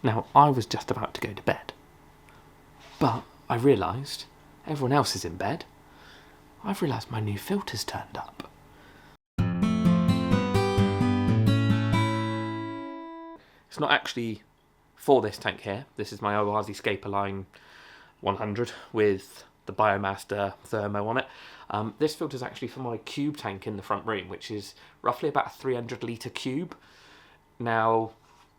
Now, I was just about to go to bed, but I realised everyone else is in bed. I've realised my new filter's turned up. It's not actually for this tank here. This is my Oasis Scaper Line 100 with the Biomaster Thermo on it. This filter is actually for my cube tank in the front room, which is roughly about a 300 litre cube. Now,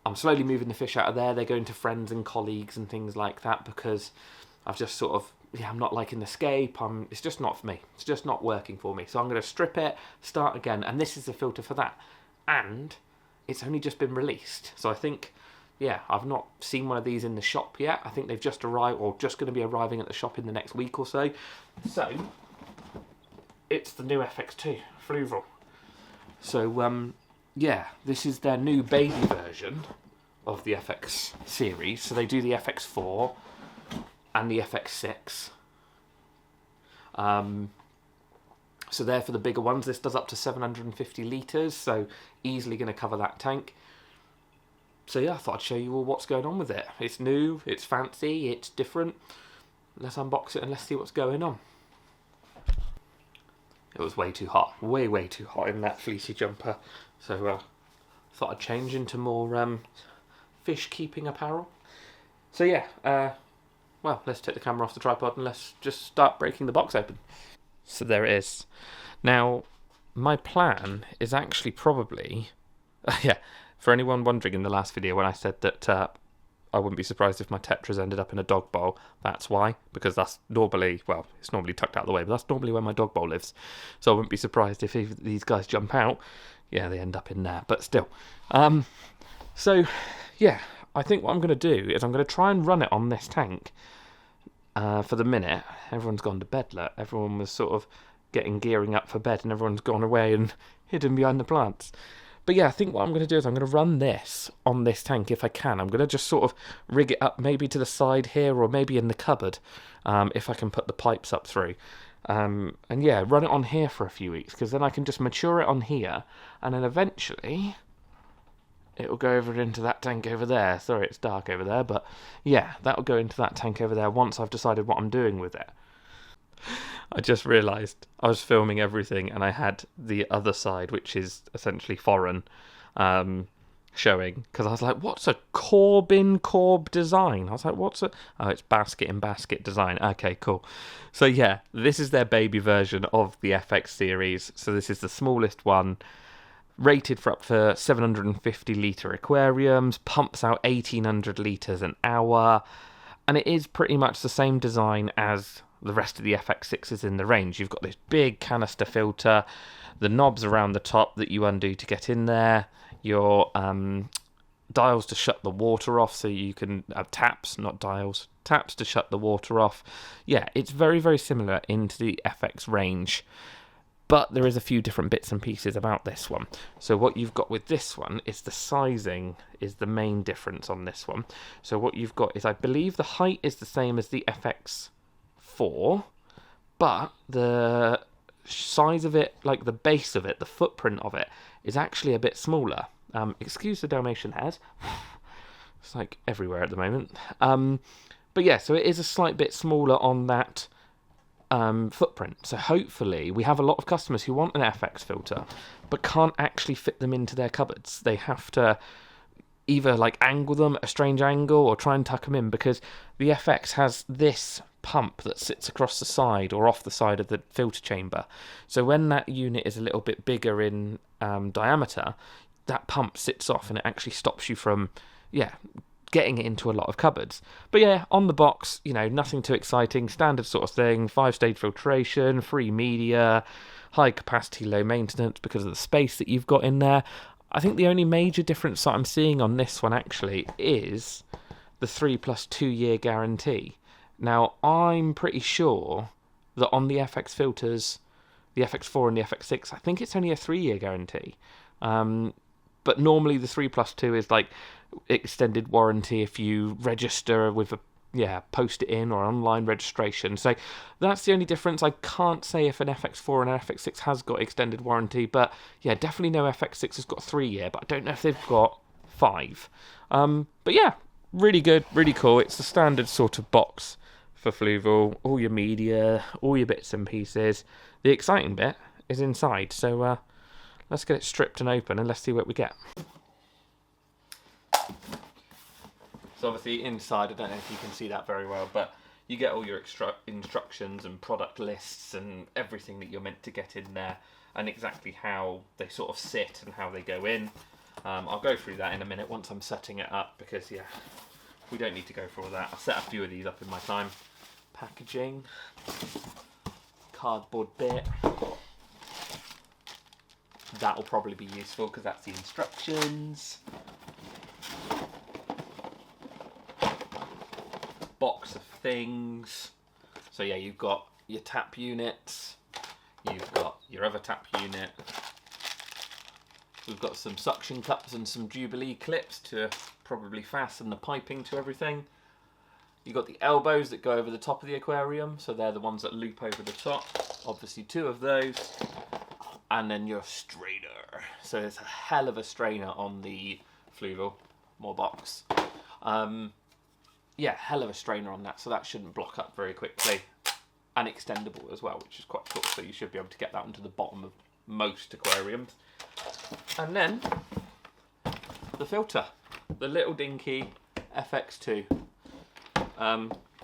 I'm slowly moving the fish out of there. They're going to friends and colleagues and things like that because I've just sort of, I'm not liking the scape. It's just not for me. It's just not working for me. So I'm going to strip it, start again, and this is the filter for that. And it's only just been released. So I think, I've not seen one of these in the shop yet. I think they've just arrived, or just going to be arriving at the shop in the next week or so. So, it's the new FX2 Fluval. So, this is their new baby version of the FX series. So they do the FX4 and the FX6. So they're for the bigger ones. This does up to 750 litres, so easily going to cover that tank. So I thought I'd show you all what's going on with it. It's new, it's fancy, it's different. Let's unbox it and let's see what's going on. It was way too hot, way too hot in that fleecy jumper. So thought I'd change into more fish keeping apparel. So let's take the camera off the tripod and let's just start breaking the box open. So there it is. Now, my plan is actually probably, for anyone wondering in the last video when I said that I wouldn't be surprised if my tetras ended up in a dog bowl, that's why, because that's normally, it's normally tucked out of the way, but that's normally where my dog bowl lives. So I wouldn't be surprised if these guys jump out, they end up in there, but still. I think what I'm going to do is I'm going to try and run it on this tank. For the minute. Everyone's gone to bed. Look. Everyone was sort of gearing up for bed, and everyone's gone away and hidden behind the plants. But I think what I'm going to do is I'm going to run this on this tank if I can. I'm going to just sort of rig it up maybe to the side here or maybe in the cupboard if I can put the pipes up through. Run it on here for a few weeks because then I can just mature it on here and then eventually it'll go over into that tank over there. Sorry, it's dark over there, but that'll go into that tank over there once I've decided what I'm doing with it. I just realised I was filming everything and I had the other side, which is essentially foreign, showing, because I was like, what's a corb design? I was like, it's basket in basket design. Okay, cool. So this is their baby version of the FX series. So this is the smallest one. Rated for up for 750 litre aquariums, pumps out 1800 litres an hour, and it is pretty much the same design as the rest of the FX6s in the range. You've got this big canister filter, the knobs around the top that you undo to get in there, your dials to shut the water off, so you can have taps, not dials, taps to shut the water off. It's very, very similar into the FX range. But there is a few different bits and pieces about this one. So what you've got with this one is the sizing is the main difference on this one. So what you've got is, I believe the height is the same as the FX4, but the size of it, like the base of it, the footprint of it, is actually a bit smaller. Excuse the Dalmatian hairs. It's like everywhere at the moment. So it is a slight bit smaller on that footprint. So hopefully we have a lot of customers who want an FX filter but can't actually fit them into their cupboards. They have to either angle them at a strange angle or try and tuck them in, because the FX has this pump that sits across the side or off the side of the filter chamber. So when that unit is a little bit bigger in diameter, that pump sits off and it actually stops you from getting it into a lot of cupboards. But on the box, nothing too exciting, standard sort of thing, 5-stage filtration, free media, high capacity, low maintenance because of the space that you've got in there. I think the only major difference that I'm seeing on this one actually is the 3+2 year guarantee. Now, I'm pretty sure that on the FX filters, the FX4 and the FX6, I think it's only a 3-year guarantee. But normally the 3+2 is extended warranty if you register with post it in or online registration. So that's the only difference. I can't say if an FX4 and an FX6 has got extended warranty, but definitely no FX6 has got 3-year, but I don't know if they've got 5. really good, really cool. It's the standard sort of box for Fluval. All your media, all your bits and pieces. The exciting bit is inside, so let's get it stripped and open and let's see what we get. So obviously inside, I don't know if you can see that very well, but you get all your instructions and product lists and everything that you're meant to get in there, and exactly how they sort of sit and how they go in. I'll go through that in a minute once I'm setting it up, because yeah, we don't need to go through all that. I'll set a few of these up in my time. Packaging, cardboard bit. That'll probably be useful because that's the instructions. Box of things. So yeah, you've got your tap units, you've got your other tap unit, we've got some suction cups and some Jubilee clips to probably fasten the piping to everything. You've got the elbows that go over the top of the aquarium, so they're the ones that loop over the top. Obviously 2 of those. And then your strainer. So it's a hell of a strainer on the Fluval, more box. Yeah, hell of a strainer on that, so that shouldn't block up very quickly. And extendable as well, which is quite cool, so you should be able to get that onto the bottom of most aquariums. And then, the filter. The little dinky FX2.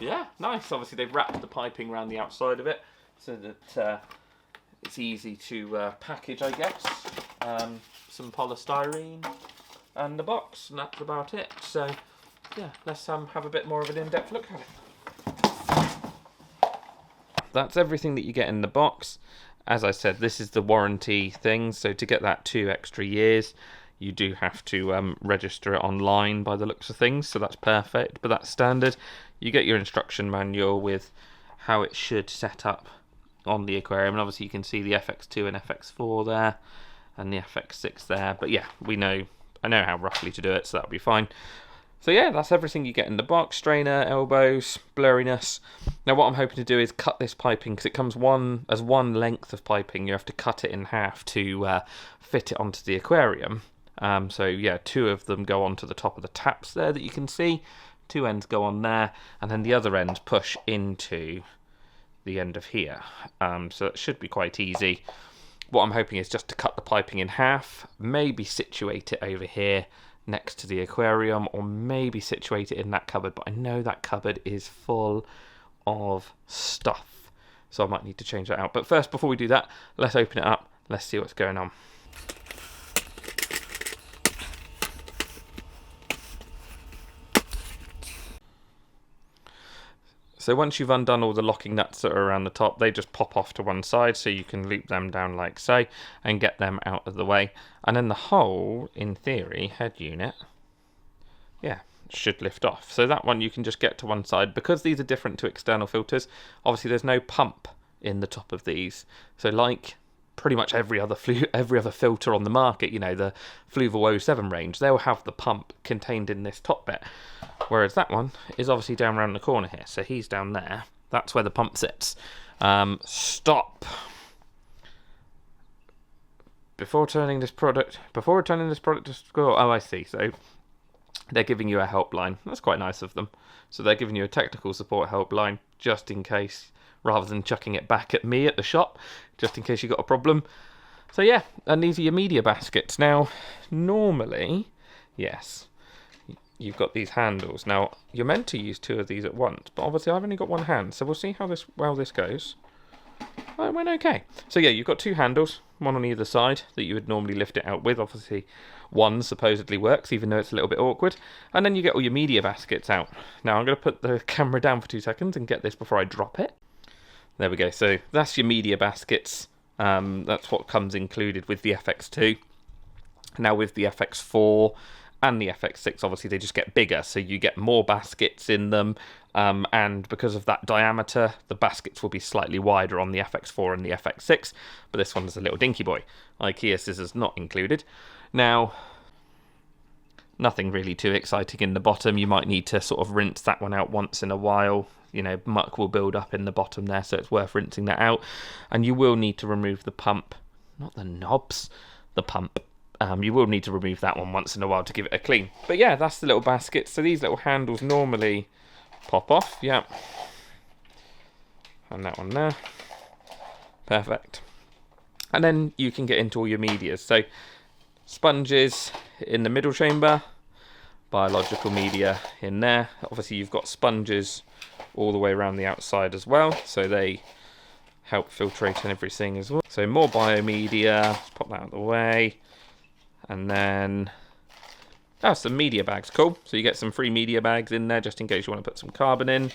Yeah, nice. Obviously they've wrapped the piping around the outside of it, so that it's easy to package, I guess. Some polystyrene and the box, and that's about it. So yeah, let's have a bit more of an in-depth look at it. That's everything that you get in the box. As I said, this is the warranty thing, so to get that 2 extra years, you do have to register it online by the looks of things, so that's perfect, but that's standard. You get your instruction manual with how it should set up on the aquarium, and obviously you can see the FX2 and FX4 there, and the FX6 there, but yeah, I know how roughly to do it, so that'll be fine. So yeah, that's everything you get in the box. Strainer, elbows, blurriness. Now what I'm hoping to do is cut this piping, because it comes as one length of piping. You have to cut it in half to fit it onto the aquarium. So yeah, 2 of them go onto the top of the taps there that you can see. 2 ends go on there, and then the other ends push into the end of here. So it should be quite easy. What I'm hoping is just to cut the piping in half, maybe situate it over here next to the aquarium, or maybe situate it in that cupboard, but I know that cupboard is full of stuff, so I might need to change that out. But first, before we do that, let's open it up, let's see what's going on. So once you've undone all the locking nuts that are around the top, they just pop off to one side, so you can loop them down like so and get them out of the way. And then the whole, in theory, head unit, yeah, should lift off. So that one you can just get to one side. Because these are different to external filters, obviously there's no pump in the top of these. So like pretty much every other filter on the market, you know, the Fluval 07 range, they'll have the pump contained in this top bit. Whereas that one is obviously down around the corner here, so he's down there. That's where the pump sits. Stop. Before returning this product to store. Oh, I see. So they're giving you a helpline. That's quite nice of them. So they're giving you a technical support helpline just in case, rather than chucking it back at me at the shop, just in case you got a problem. So yeah, and these are your media baskets. Now, normally, yes, you've got these handles. Now, you're meant to use 2 of these at once, but obviously I've only got one hand, so we'll see how this goes. Oh, it went okay. So yeah, you've got 2 handles, one on either side, that you would normally lift it out with. Obviously, one supposedly works, even though it's a little bit awkward. And then you get all your media baskets out. Now, I'm going to put the camera down for 2 seconds and get this before I drop it. There we go. So that's your media baskets. That's what comes included with the FX2. Now with the FX4 and the FX6, obviously they just get bigger, so you get more baskets in them, and because of that diameter, the baskets will be slightly wider on the FX4 and the FX6, but this one's a little dinky boy. IKEA scissors not included. Now, nothing really too exciting in the bottom. You might need to sort of rinse that one out once in a while. You know, muck will build up in the bottom there, so it's worth rinsing that out. And you will need to remove the pump, not the knobs, the pump. You will need to remove that one once in a while to give it a clean. But yeah, that's the little basket. So these little handles normally pop off. Yeah. And that one there. Perfect. And then you can get into all your medias. So sponges in the middle chamber, biological media in there. Obviously you've got sponges all the way around the outside as well, so they help filtrate and everything as well. So more biomedia, let's pop that out of the way. And then, some media bags, cool. So you get some free media bags in there just in case you want to put some carbon in.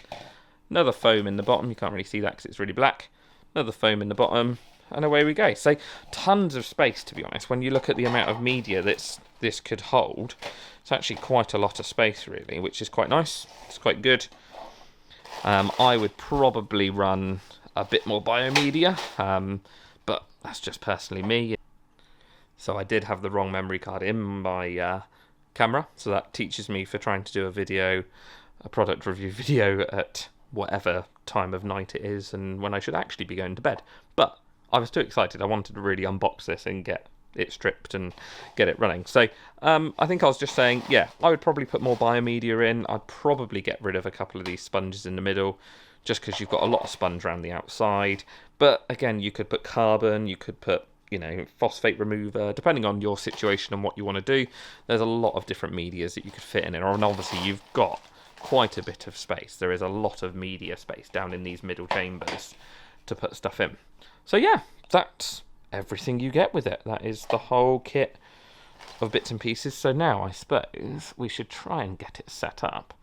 Another foam in the bottom, you can't really see that because it's really black. Another foam in the bottom, and away we go. So tons of space, to be honest. When you look at the amount of media that this could hold, it's actually quite a lot of space really, which is quite nice. It's quite good. I would probably run a bit more biomedia, but that's just personally me. So I did have the wrong memory card in my camera, so that teaches me for trying to do a product review video at whatever time of night it is and when I should actually be going to bed. But I was too excited. I wanted to really unbox this and get it stripped and get it running. So I think I was just saying, yeah, I would probably put more biomedia in. I'd probably get rid of a couple of these sponges in the middle, just because you've got a lot of sponge around the outside. But again, you could put carbon, you could put, phosphate remover, depending on your situation and what you want to do. There's a lot of different medias that you could fit in, and obviously you've got quite a bit of space. There is a lot of media space down in these middle chambers to put stuff in. So yeah, that's everything you get with it. That is the whole kit of bits and pieces. So now I suppose we should try and get it set up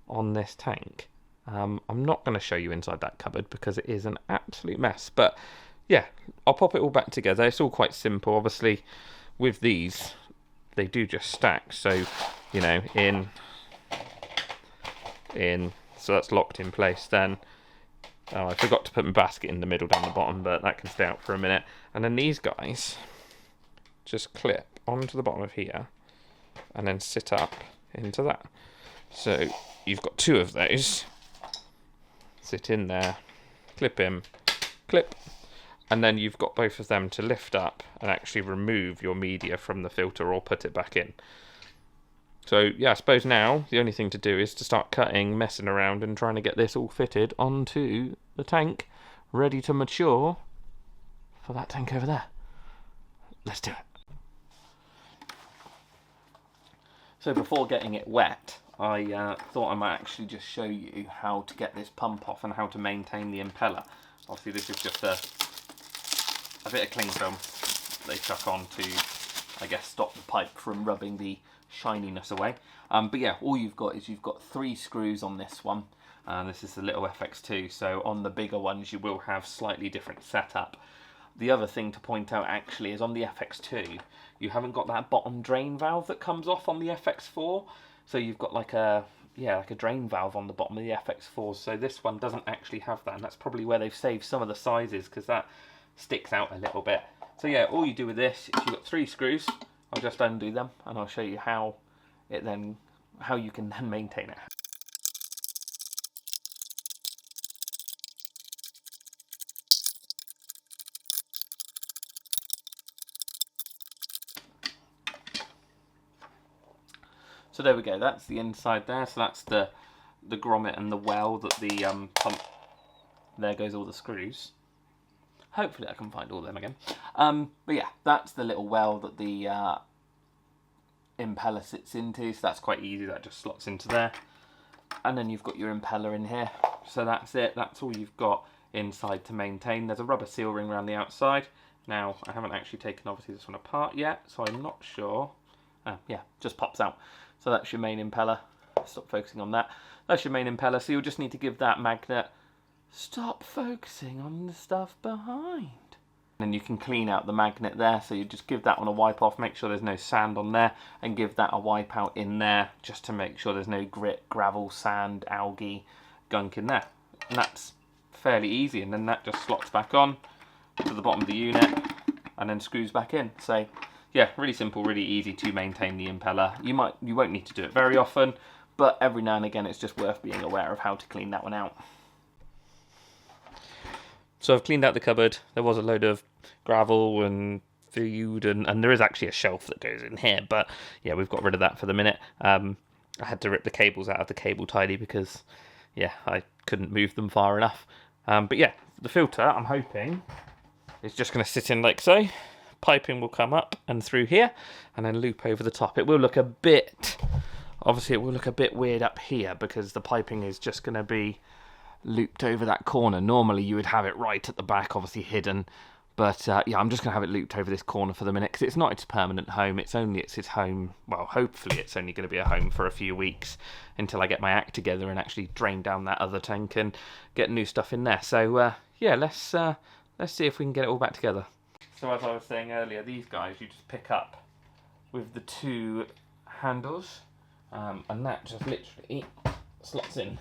on this tank. I'm not going to show you inside that cupboard because it is an absolute mess, but yeah, I'll pop it all back together. It's all quite simple. Obviously with these, they do just stack, so in, so that's locked in place. Then I forgot to put my basket in the middle down the bottom, but that can stay out for a minute. And then these guys just clip onto the bottom of here and then sit up into that. So you've got two of those, sit in there, clip in, clip, and then you've got both of them to lift up and actually remove your media from the filter or put it back in. So yeah, I suppose now the only thing to do is to start cutting, messing around and trying to get this all fitted onto the tank, ready to mature for that tank over there. Let's do it. So before getting it wet, I thought I might actually just show you how to get this pump off and how to maintain the impeller. Obviously this is just a bit of cling film they chuck on to, I guess, stop the pipe from rubbing the shininess away. But yeah, all you've got is 3 screws on this one. This is the little FX2, so on the bigger ones you will have slightly different setup. The other thing to point out actually is on the FX2 you haven't got that bottom drain valve that comes off on the FX4, so you've got like a drain valve on the bottom of the FX4, so this one doesn't actually have that, and that's probably where they've saved some of the sizes because that sticks out a little bit. So yeah, all you do with this is you've got 3 screws. I'll just undo them and I'll show you how you can then maintain it. So there we go, that's the inside there. So that's the grommet and the well that the pump, there goes all the screws. Hopefully I can find all of them again. But yeah, that's the little well that the impeller sits into, so that's quite easy, that just slots into there. And then you've got your impeller in here. So that's it, that's all you've got inside to maintain. There's a rubber seal ring around the outside. Now, I haven't actually taken obviously this one apart yet, so I'm not sure. Yeah, just pops out. So that's your main impeller. Stop focusing on that. That's your main impeller, so you'll just need to give that magnet, stop focusing on the stuff behind. And you can clean out the magnet there, so you just give that one a wipe off, make sure there's no sand on there, and give that a wipe out in there, just to make sure there's no grit, gravel, sand, algae, gunk in there. And that's fairly easy, and then that just slots back on to the bottom of the unit, and then screws back in. So yeah, really simple, really easy to maintain the impeller. You won't need to do it very often, but every now and again it's just worth being aware of how to clean that one out. So I've cleaned out the cupboard. There was a load of gravel and food, and there is actually a shelf that goes in here, but yeah, we've got rid of that for the minute. I had to rip the cables out of the cable tidy because, yeah, I couldn't move them far enough. But yeah, the filter, I'm hoping, is just going to sit in like so. Piping will come up and through here, and then loop over the top. It will look a bit, obviously it will look a bit weird up here because the piping is just going to be looped over that corner. Normally you would have it right at the back, obviously hidden, but yeah, I'm just going to have it looped over this corner for the minute because it's not its permanent home. It's its home, well, hopefully it's only going to be a home for a few weeks until I get my act together and actually drain down that other tank and get new stuff in there. So yeah, let's see if we can get it all back together. So as I was saying earlier, these guys you just pick up with the two handles, and that just literally slots in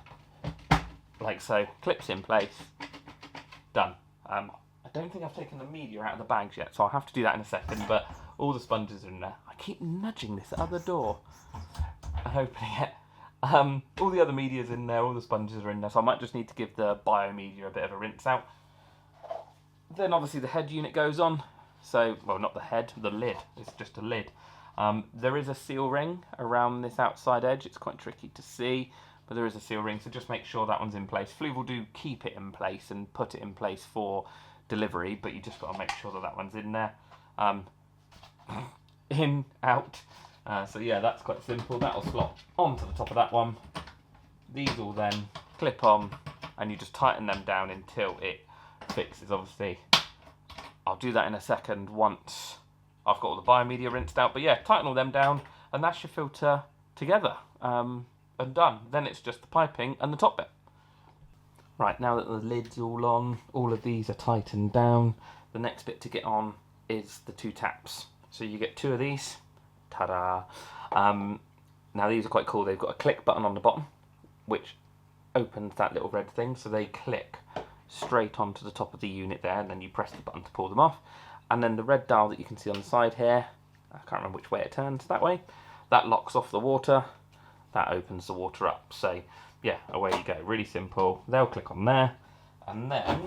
like so, clips in place, done. I don't think I've taken the media out of the bags yet, so I'll have to do that in a second, but all the sponges are in there. I keep nudging this other door and opening it. All the other media's in there, all the sponges are in there, so I might just need to give the biomedia a bit of a rinse out. Then obviously the head unit goes on, so, well, not the head, the lid, it's just a lid. There is a seal ring around this outside edge. It's quite tricky to see, but there is a seal ring, so just make sure that one's in place. Fluval do keep it in place and put it in place for delivery, but you just got to make sure that that one's in there. In, out. So yeah, that's quite simple. That'll slot onto the top of that one. These will then clip on, and you just tighten them down until it fixes, obviously. I'll do that in a second once I've got all the biomedia rinsed out. But yeah, tighten all them down, and that's your filter together, and done. Then it's just the piping and the top bit. Right, now that the lid's all on, all of these are tightened down, the next bit to get on is the two taps. So you get two of these. Ta-da! Now these are quite cool. They've got a click button on the bottom, which opens that little red thing, so they click straight onto the top of the unit there, and then you press the button to pull them off. And then the red dial that you can see on the side here, I can't remember which way it turns, that way, that locks off the water, that opens the water up. So yeah, away you go, really simple. They'll click on there, and then,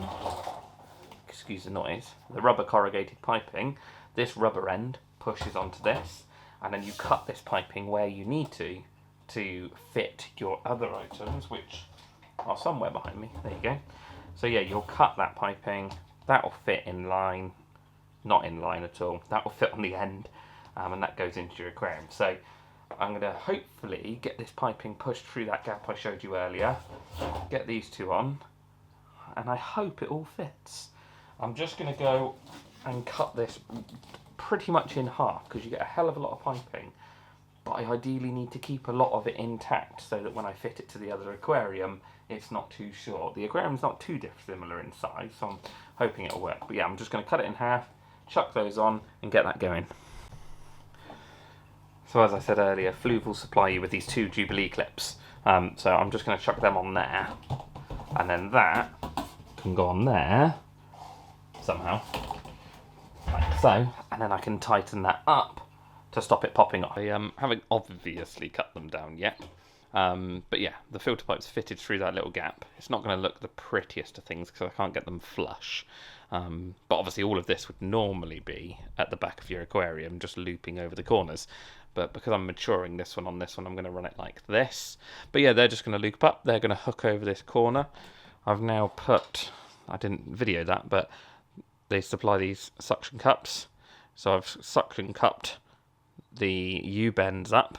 excuse the noise, the rubber corrugated piping, this rubber end pushes onto this, and then you cut this piping where you need to fit your other items, which are somewhere behind me. There you go. So yeah, you'll cut that piping, that will fit in line, not in line at all, that will fit on the end, and that goes into your aquarium. So I'm going to hopefully get this piping pushed through that gap I showed you earlier, get these two on, and I hope it all fits. I'm just going to go and cut this pretty much in half, because you get a hell of a lot of piping, but I ideally need to keep a lot of it intact so that when I fit it to the other aquarium, it's not too short. The aquarium's not too dissimilar in size, so I'm hoping it'll work. But yeah, I'm just going to cut it in half, chuck those on, and get that going. So as I said earlier, Fluval supply you with these two Jubilee clips. So I'm just going to chuck them on there, and then that can go on there, somehow, like so, and then I can tighten that up to stop it popping off. I haven't obviously cut them down yet, but yeah, the filter pipe's fitted through that little gap. It's not going to look the prettiest of things because I can't get them flush, but obviously all of this would normally be at the back of your aquarium, just looping over the corners. But because I'm maturing this one on this one, I'm going to run it like this. But yeah, they're just going to loop up. They're going to hook over this corner. I've now put, I didn't video that, but they supply these suction cups. So I've suction cupped the U-bends up.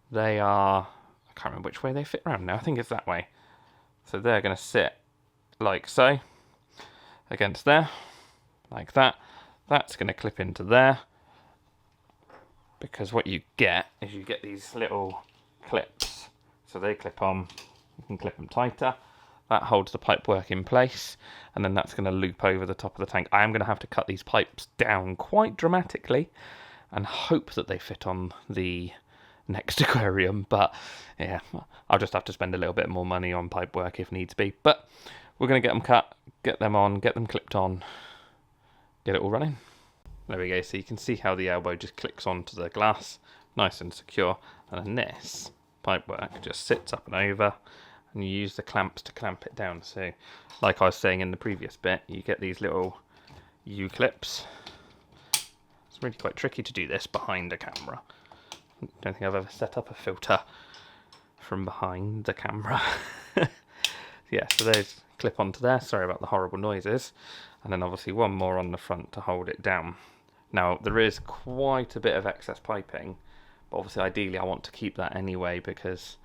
They are, I can't remember which way they fit around now. I think it's that way. So they're going to sit like so against there, like that. That's going to clip into there, because what you get is you get these little clips. So they clip on, you can clip them tighter. That holds the pipe work in place, and then that's going to loop over the top of the tank. I am going to have to cut these pipes down quite dramatically and hope that they fit on the next aquarium, but yeah, I'll just have to spend a little bit more money on pipe work if needs be. But we're going to get them cut, get them on, get them clipped on, get it all running. There we go, so you can see how the elbow just clicks onto the glass, nice and secure, and then this pipe work just sits up and over, and you use the clamps to clamp it down. So like I was saying in the previous bit, you get these little U-clips, really quite tricky to do this behind a camera. I don't think I've ever set up a filter from behind the camera. Yeah, so those clip onto there. Sorry about the horrible noises. And then obviously one more on the front to hold it down. Now, there is quite a bit of excess piping, but obviously ideally I want to keep that anyway because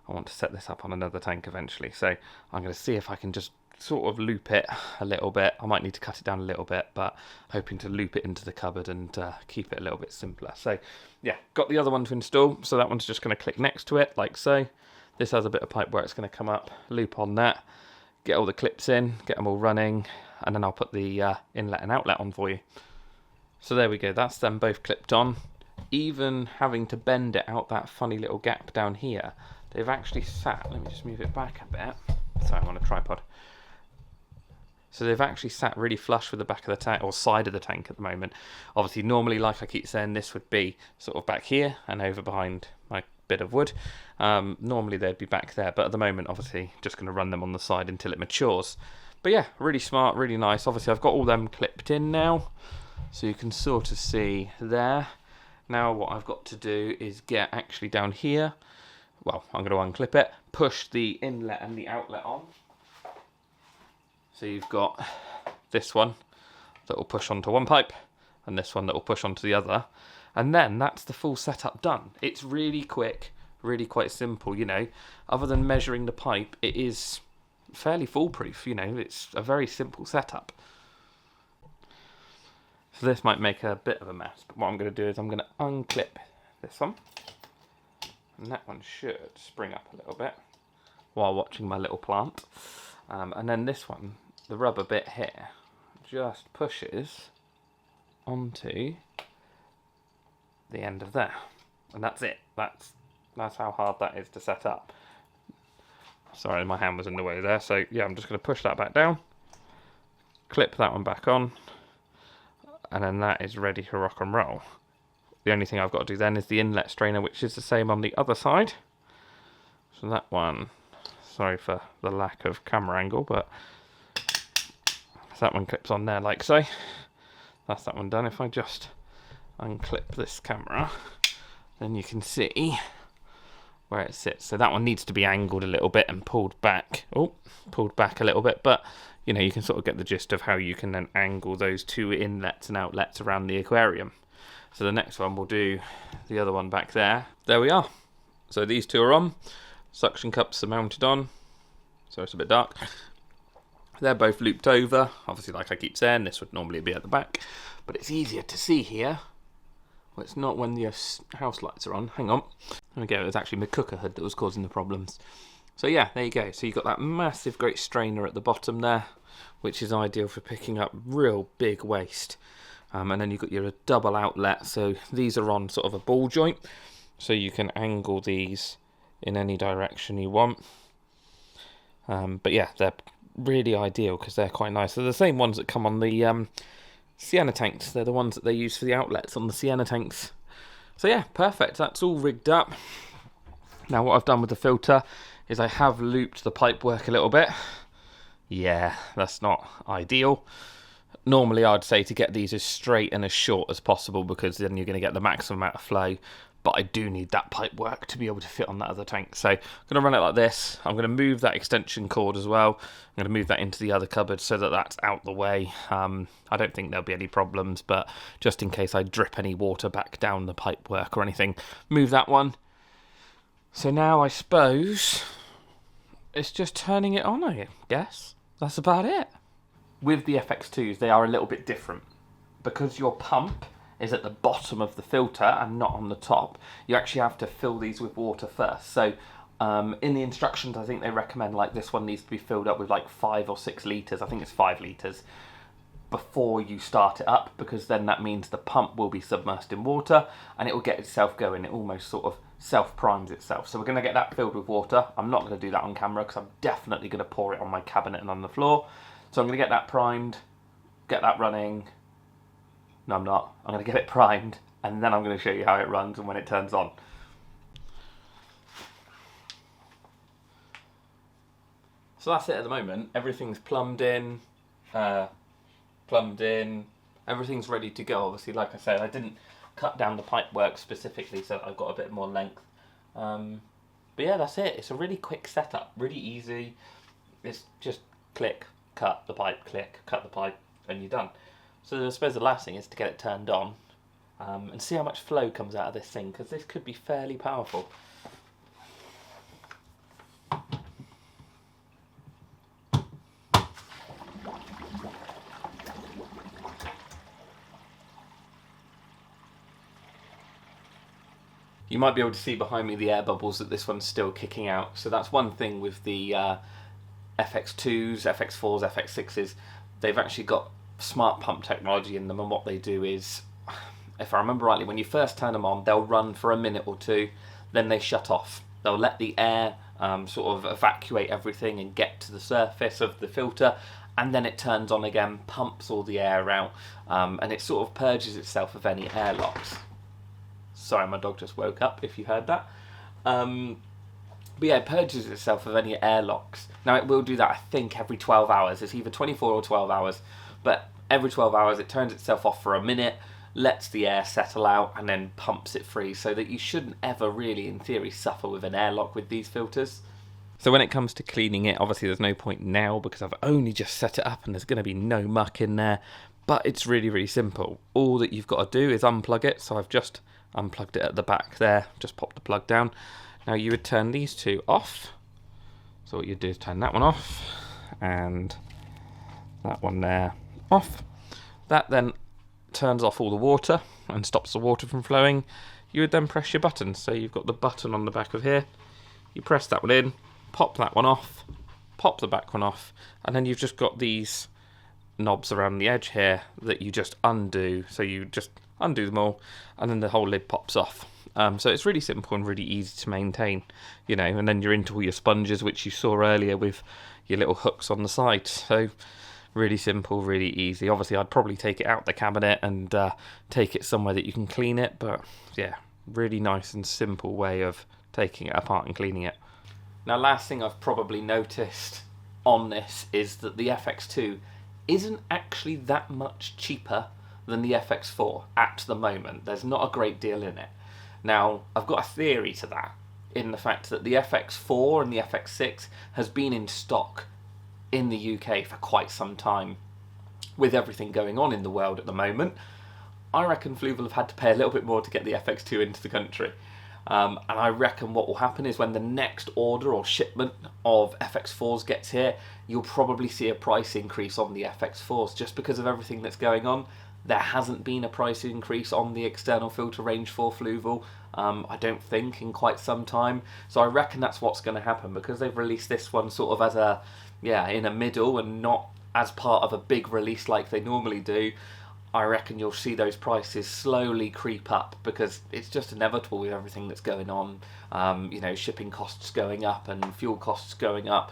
I want to set this up on another tank eventually. So I'm going to see if I can just sort of loop it a little bit. I might need to cut it down a little bit, but hoping to loop it into the cupboard and keep it a little bit simpler. So yeah, got the other one to install. So that one's just going to click next to it like so. This has a bit of pipe where it's going to come up, loop on that, get all the clips in, get them all running, and then I'll put the inlet and outlet on for you. So there we go, that's them both clipped on. Even having to bend it out that funny little gap down here, they've actually sat, let me just move it back a bit. Sorry, I'm on a tripod. So they've actually sat really flush with the back of the tank, or side of the tank at the moment. Obviously, normally, like I keep saying, this would be sort of back here and over behind my bit of wood. Normally they'd be back there, but at the moment, obviously, just going to run them on the side until it matures. But yeah, really smart, really nice. Obviously, I've got all them clipped in now, so you can sort of see there. Now what I've got to do is get actually down here. Well, I'm going to unclip it, push the inlet and the outlet on. So you've got this one that will push onto one pipe and this one that will push onto the other. And then that's the full setup done. It's really quick, really quite simple, you know. Other than measuring the pipe, it is fairly foolproof, you know. It's a very simple setup. So this might make a bit of a mess, but what I'm going to do is I'm going to unclip this one. And that one should spring up a little bit while watching my little plant. And then this one, the rubber bit here, just pushes onto the end of there. And that's it. That's how hard that is to set up. Sorry, my hand was in the way there. So yeah, I'm just going to push that back down, clip that one back on, and then that is ready to rock and roll. The only thing I've got to do then is the inlet strainer, which is the same on the other side. So that one, sorry for the lack of camera angle, but that one clips on there like so. That's that one done. If I just unclip this camera, then you can see where it sits. So that one needs to be angled a little bit and pulled back. Oh, pulled back a little bit, but you know, you can sort of get the gist of how you can then angle those two inlets and outlets around the aquarium. So the next one we'll do the other one back there. There we are. So these two are on. Suction cups are mounted on. So it's a bit dark. They're both looped over. Obviously, like I keep saying, this would normally be at the back, but it's easier to see here. Well, it's not when the house lights are on. Hang on. There we go. It was actually my cooker hood that was causing the problems. So yeah, there you go. So you've got that massive great strainer at the bottom there, which is ideal for picking up real big waste. And then you've got your double outlet. So these are on sort of a ball joint, so you can angle these in any direction you want. But yeah, they're really ideal because they're quite nice. They're the same ones that come on the Sienna tanks. They're the ones that they use for the outlets on the Sienna tanks. So yeah, perfect. That's all rigged up. Now what I've done with the filter is I have looped the pipework a little bit. Yeah, that's not ideal. Normally I'd say to get these as straight and as short as possible because then you're going to get the maximum amount of flow. But I do need that pipe work to be able to fit on that other tank. So I'm going to run it like this. I'm going to move that extension cord as well. I'm going to move that into the other cupboard so that that's out the way. I don't think there'll be any problems, but just in case I drip any water back down the pipe work or anything, move that one. So now I suppose it's just turning it on, I guess. That's about it. With the FX2s, they are a little bit different. Because your pump is at the bottom of the filter and not on the top, you actually have to fill these with water first. So in the instructions, I think they recommend like this one needs to be filled up with like 5 or 6 litres. I think it's 5 litres before you start it up, because then that means the pump will be submersed in water and it will get itself going. It almost sort of self-primes itself. So we're going to get that filled with water. I'm not going to do that on camera because I'm definitely going to pour it on my cabinet and on the floor. So I'm going to get that primed, get that running. No, I'm not. I'm going to get it primed, and then I'm going to show you how it runs and when it turns on. So that's it at the moment. Everything's plumbed in, and everything's ready to go. Obviously, like I said, I didn't cut down the pipe work specifically so that I've got a bit more length. But yeah, that's it. It's a really quick setup, really easy. It's just click, cut the pipe, click, cut the pipe, and you're done. So I suppose the last thing is to get it turned on and see how much flow comes out of this thing, because this could be fairly powerful. You might be able to see behind me the air bubbles that this one's still kicking out. So that's one thing with the FX2s, FX4s, FX6s. They've actually got smart pump technology in them, and what they do is, if I remember rightly, when you first turn them on, they'll run for a minute or two, then they shut off. They'll let the air sort of evacuate everything and get to the surface of the filter, and then it turns on again, pumps all the air out, and it sort of purges itself of any airlocks. Sorry, my dog just woke up, if you heard that. But yeah, it purges itself of any airlocks. Now, it will do that, I think, every 12 hours. It's either 24 or 12 hours. But every 12 hours, it turns itself off for a minute, lets the air settle out, and then pumps it free, so that you shouldn't ever really, in theory, suffer with an airlock with these filters. So when it comes to cleaning it, obviously there's no point now because I've only just set it up and there's going to be no muck in there. But it's really, really simple. All that you've got to do is unplug it. So I've just unplugged it at the back there, just pop the plug down. Now you would turn these two off. So what you'd do is turn that one off and that one there off. That then turns off all the water and stops the water from flowing. You would then press your buttons. So you've got the button on the back of here. You press that one in, pop that one off, pop the back one off, and then you've just got these knobs around the edge here that you just undo. So you just undo them all, and then the whole lid pops off. So it's really simple and really easy to maintain, you know, and then you're into all your sponges, which you saw earlier with your little hooks on the side. So really simple, really easy. Obviously, I'd probably take it out the cabinet and take it somewhere that you can clean it, but yeah, really nice and simple way of taking it apart and cleaning it. Now, last thing I've probably noticed on this is that the FX2 isn't actually that much cheaper than the FX4 at the moment. There's not a great deal in it. Now, I've got a theory to that, in the fact that the FX4 and the FX6 has been in stock in the UK for quite some time. With everything going on in the world at the moment, I reckon Fluval have had to pay a little bit more to get the FX2 into the country. And I reckon what will happen is when the next order or shipment of FX4s gets here, you'll probably see a price increase on the FX4s just because of everything that's going on. There hasn't been a price increase on the external filter range for Fluval, I don't think, in quite some time. So I reckon that's what's going to happen, because they've released this one sort of as a, in a middle and not as part of a big release like they normally do. I reckon you'll see those prices slowly creep up, because it's just inevitable with everything that's going on. Shipping costs going up and fuel costs going up.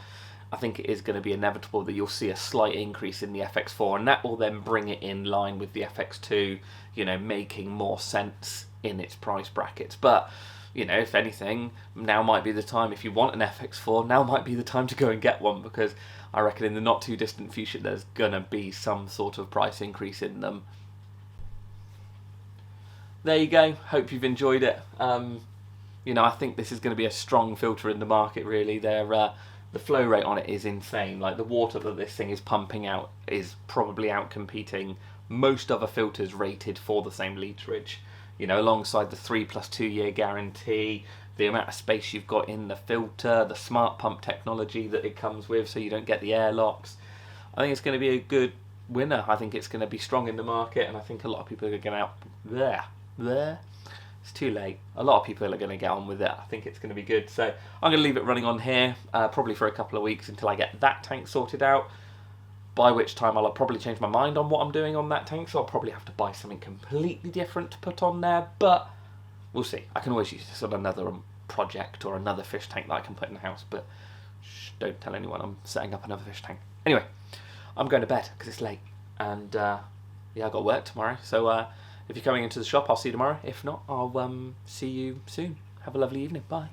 I think it is going to be inevitable that you'll see a slight increase in the FX4, and that will then bring it in line with the FX2, making more sense in its price brackets. But, if anything, now might be the time, if you want an FX4, now might be the time to go and get one, because I reckon in the not too distant future there's going to be some sort of price increase in them. There you go, hope you've enjoyed it. I think this is going to be a strong filter in the market, really. The flow rate on it is insane. Like, the water that this thing is pumping out is probably out-competing most other filters rated for the same literage. Alongside the 3+2 year guarantee, the amount of space you've got in the filter, the smart pump technology that it comes with so you don't get the airlocks. I think it's going to be a good winner. I think it's going to be strong in the market, and I think a lot of people are going to It's too late. A lot of people are going to get on with it. I think it's going to be good. So I'm going to leave it running on here, probably for a couple of weeks until I get that tank sorted out, by which time I'll probably change my mind on what I'm doing on that tank, so I'll probably have to buy something completely different to put on there, but we'll see. I can always use this on another project or another fish tank that I can put in the house, but don't tell anyone I'm setting up another fish tank. Anyway, I'm going to bed because it's late, and I've got work tomorrow, so if you're coming into the shop, I'll see you tomorrow. If not, I'll see you soon. Have a lovely evening. Bye.